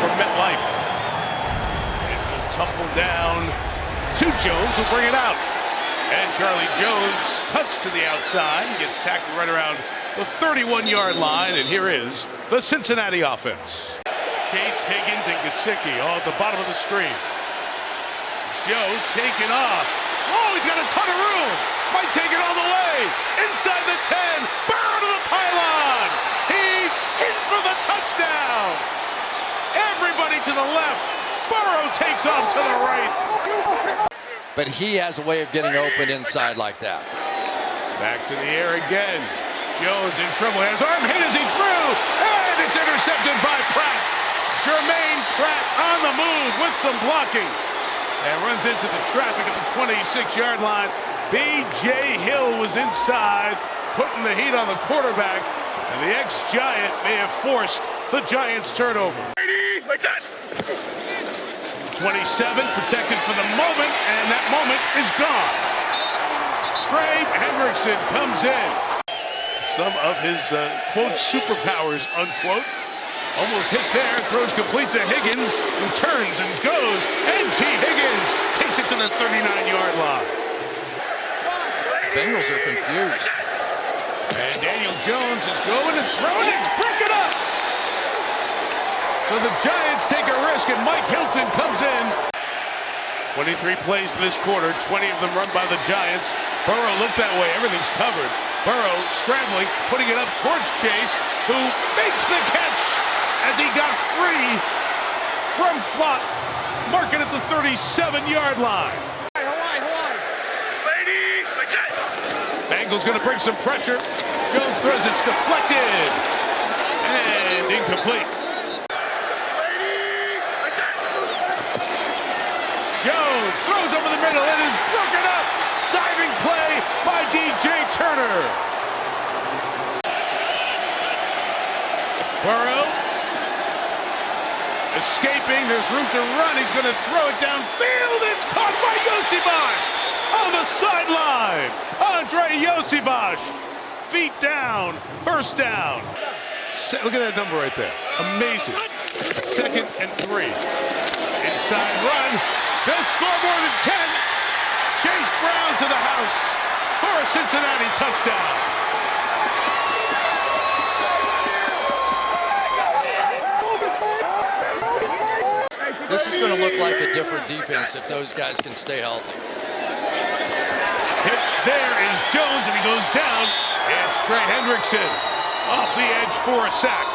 from MetLife. It will tumble down to Jones, who'll bring it out. And Charlie Jones cuts to the outside and gets tackled right around the 31-yard line. And here is the Cincinnati offense. Chase, Higgins, and Gesicki all at the bottom of the screen. Joe taking off. Oh, he's got a ton of room. Might take it all the way. Inside the 10. Burrow to the pylon. He's in for the touchdown. Everybody to the left. Burrow takes off to the right. But he has a way of getting open inside like that. Back to the air again. Jones in trouble. Has arm hit as he threw. And it's intercepted by Pratt. Jermaine Pratt on the move with some blocking. And runs into the traffic at the 26-yard line. B.J. Hill was inside, putting the heat on the quarterback. And the ex-Giant may have forced the Giants' turnover. 27 protected for the moment, and that moment is gone. Trey Hendrickson comes in. Some of his, quote, superpowers, unquote. Almost hit there, throws complete to Higgins, who turns and goes. And T. Higgins takes it to the 39-yard line. Bengals are confused. And Daniel Jones is going and throwing it. Break it up. So the Giants take a risk, and Mike Hilton comes in. 23 plays this quarter, 20 of them run by the Giants. Burrow looked that way. Everything's covered. Burrow scrambling, putting it up towards Chase, who makes the catch as he got free from Flott, marking at the 37-yard line. Bengals going to bring some pressure. Jones throws, it's deflected and incomplete. Jones throws over the middle and is broken up. Diving play by DJ Turner. Burrow escaping. There's room to run. He's going to throw it downfield. It's caught by Yosivash on the sideline. Andre Yosivash, feet down, first down. Look at that number right there. Amazing. 2nd and 3. Inside run. They'll score more than 10. Chase Brown to the house for a Cincinnati touchdown. This is going to look like a different defense if those guys can stay healthy. Hit there is Jones, and he goes down. It's Trey Hendrickson off the edge for a sack.